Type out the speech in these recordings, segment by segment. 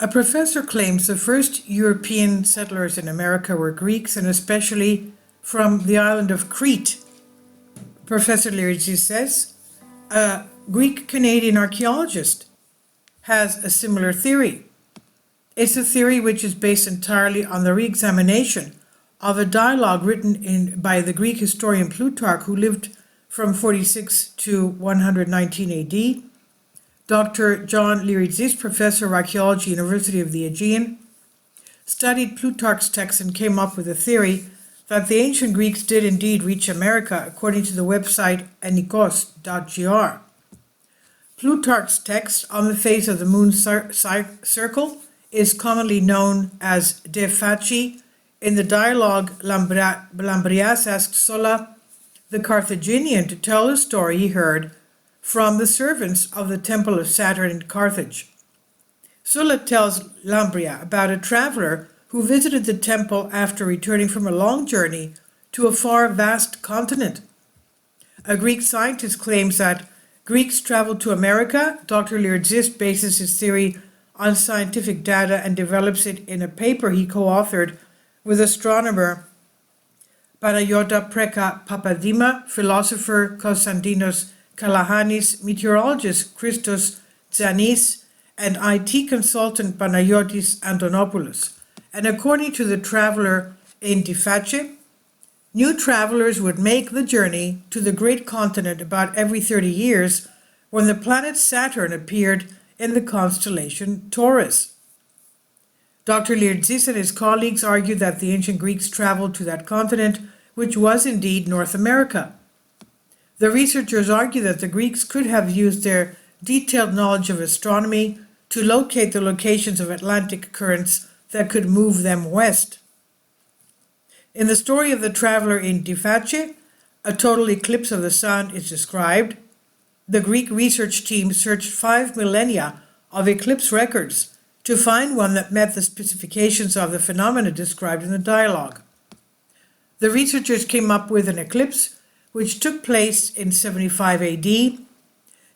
A professor claims the first European settlers in America were Greeks and especially from the island of Crete. Professor Lyrgi says a Greek-Canadian archaeologist has a similar theory. It's a theory which is based entirely on the re-examination of a dialogue written by the Greek historian Plutarch, who lived from 46 to 119 AD. Dr. John Lyrgis, professor of archaeology, University of the Aegean, studied Plutarch's text and came up with a theory that the ancient Greeks did indeed reach America, according to the website world.jpg. Plutarch's text on the face of the moon circle is commonly known as De Faci. In the dialogue, Lambrias asked Sulla, the Carthaginian, to tell a story he heard from the servants of the temple of Saturn in Carthage. Sulla tells Lambria about a traveler who visited the temple after returning from a long journey to a far vast continent. A Greek scientist claims that Greeks traveled to America. Dr. Lyrgis bases his theory on scientific data and develops it in a paper he co-authored with astronomer Panayota Preka Papadima, philosopher Konstantinos Kalahanis, meteorologist Christos Tsanis, and IT consultant Panayotis Antonopoulos. And according to the traveler in De Face, new travelers would make the journey to the great continent about every 30 years when the planet Saturn appeared in the constellation Taurus. Dr. Lyrgis and his colleagues argued that the ancient Greeks traveled to that continent, which was indeed North America. The researchers argue that the Greeks could have used their detailed knowledge of astronomy to locate the locations of Atlantic currents that could move them west. In the story of the traveler in De Face, a total eclipse of the sun is described. The Greek research team searched 5 millennia of eclipse records to find one that met the specifications of the phenomena described in the dialogue. The researchers came up with an eclipse which took place in 75 AD.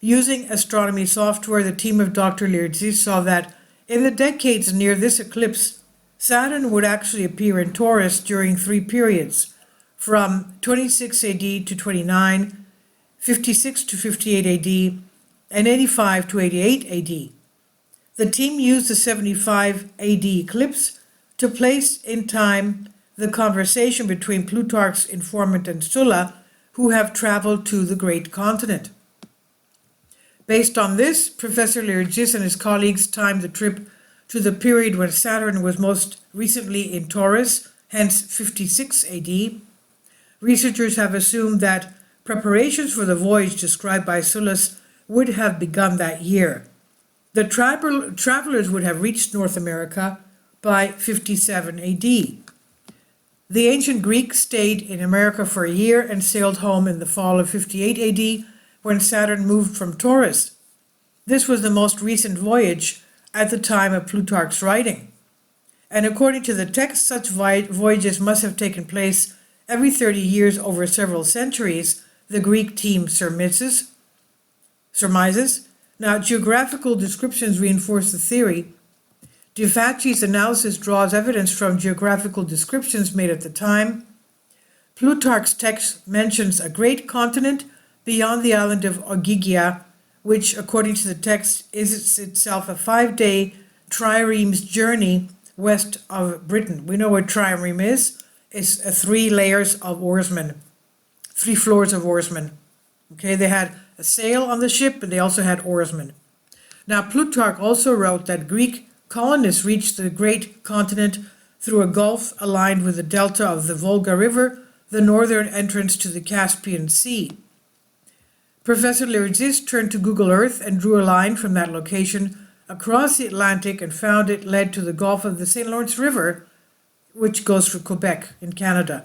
Using astronomy software, the team of Dr. Lyrgis saw that in the decades near this eclipse, Saturn would actually appear in Taurus during 3 periods, from 26 AD to 29, 56 to 58 AD, and 85 to 88 AD. The team used the 75 AD eclipse to place in time the conversation between Plutarch's informant and Sulla, who have traveled to the great continent. Based on this, Professor Lyrgis and his colleagues timed the trip to the period when Saturn was most recently in Taurus, hence 56 AD. Researchers have assumed that preparations for the voyage described by Sullus would have begun that year. The travelers would have reached North America by 57 AD. The ancient Greeks stayed in America for a year and sailed home in the fall of 58 AD when Saturn moved from Taurus. This was the most recent voyage at the time of Plutarch's writing. And according to the text, such voyages must have taken place every 30 years over several centuries, the Greek team surmises. Now, geographical descriptions reinforce the theory. De Faci's analysis draws evidence from geographical descriptions made at the time. Plutarch's text mentions a great continent beyond the island of Ogygia, which, according to the text, is itself a 5-day trireme's journey west of Britain. We know what trireme is. It's 3 layers of oarsmen, 3 floors of oarsmen. Okay, they had a sail on the ship, but they also had oarsmen. Now, Plutarch also wrote that Greek colonists reached the great continent through a gulf aligned with the delta of the Volga River, the northern entrance to the Caspian Sea. Professor Lyrgis turned to Google Earth and drew a line from that location across the Atlantic and found it led to the Gulf of the St. Lawrence River, which goes through Quebec in Canada.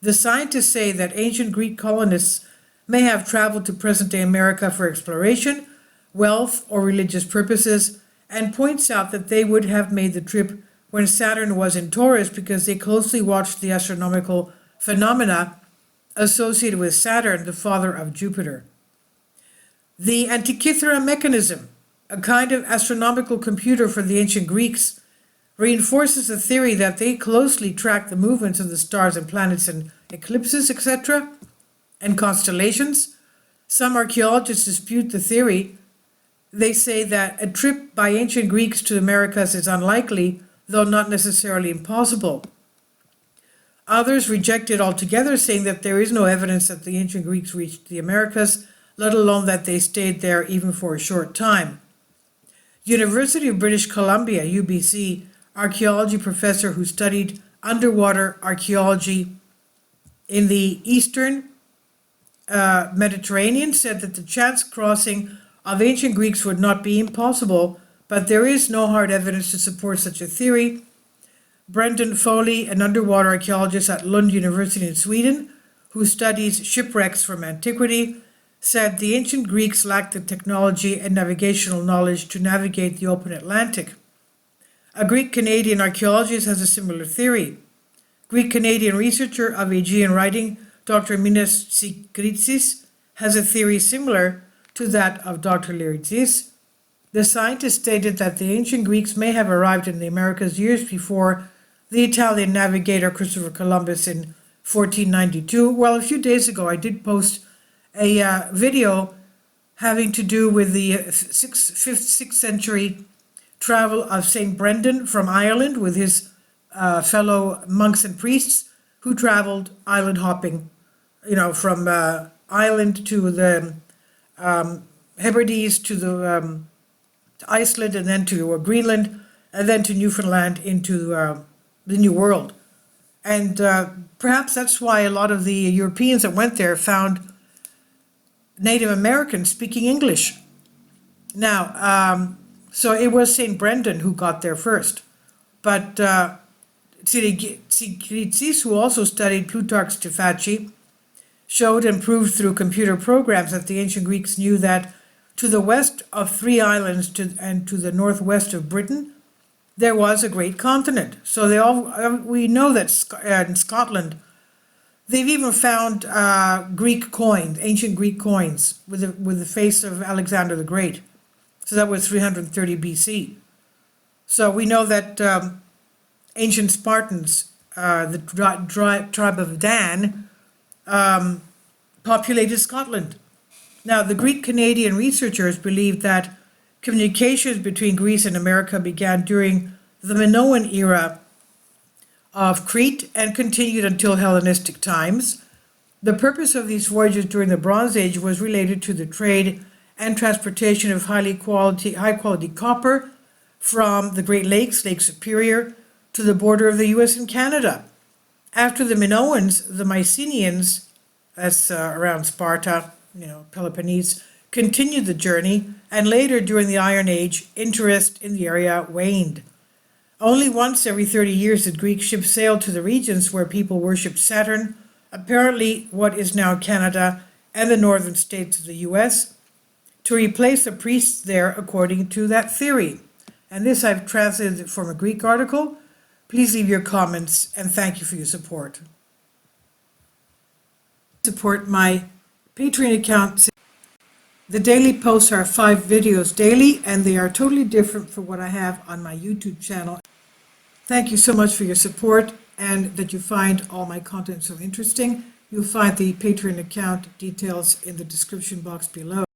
The scientists say that ancient Greek colonists may have traveled to present-day America for exploration, wealth, or religious purposes, and points out that they would have made the trip when Saturn was in Taurus because they closely watched the astronomical phenomena associated with Saturn, the father of Jupiter. The Antikythera mechanism a kind of astronomical computer for the ancient Greeks, reinforces the theory that they closely tracked the movements of the stars and planets and eclipses, etc., and constellations. Some archaeologists dispute the theory. They say that a trip by ancient Greeks to the Americas is unlikely, though not necessarily impossible. Others reject it altogether, saying that there is no evidence that the ancient Greeks reached the Americas, let alone that they stayed there even for a short time. University of British Columbia, UBC, archaeology professor who studied underwater archaeology in the eastern Mediterranean said that the chance crossing of ancient Greeks would not be impossible, but there is no hard evidence to support such a theory. Brendan Foley, an underwater archaeologist at Lund University in Sweden, who studies shipwrecks from antiquity, said the ancient Greeks lacked the technology and navigational knowledge to navigate the open Atlantic. A Greek-Canadian archaeologist has a similar theory. Greek-Canadian researcher of Aegean writing, Dr. Minas Tsikritsis, has a theory similar to that of Dr. Lyritsis. The scientist stated that the ancient Greeks may have arrived in the Americas years before the Italian navigator Christopher Columbus in 1492. Well, a few days ago I did post a video having to do with the 6th century travel of St. Brendan from Ireland with his fellow monks and priests who traveled island hopping, from Ireland to the Hebrides to the to Iceland and then to Greenland and then to Newfoundland into the New World. And perhaps that's why a lot of the Europeans that went there found Native Americans speaking English. Now, so it was St. Brendan who got there first. But Tsikritsis, who also studied Plutarch's Tefaci, showed and proved through computer programs that the ancient Greeks knew that to the west of 3 islands and to the northwest of Britain, there was a great continent. So we know that in Scotland, they've even found Greek coins, ancient Greek coins with the face of Alexander the Great. So that was 330 BC. So we know that ancient Spartans, the tribe of Dan, populated Scotland. Now, the Greek-Canadian researchers believe that communications between Greece and America began during the Minoan era of Crete and continued until Hellenistic times. The purpose of these voyages during the Bronze Age was related to the trade and transportation of high quality copper from the Great Lakes, Lake Superior, to the border of the US and Canada. After the Minoans, the Mycenaeans, that's around Sparta, Peloponnese, continued the journey, and later during the Iron Age, interest in the area waned. Only once every 30 years did Greek ships sail to the regions where people worshipped Saturn, apparently what is now Canada and the northern states of the US, to replace the priests there according to that theory. And this I've translated from a Greek article. Please leave your comments and thank you for your support. Support my Patreon account. The daily posts are 5 videos daily and they are totally different from what I have on my YouTube channel. Thank you so much for your support and that you find all my content so interesting. You'll find the Patreon account details in the description box below.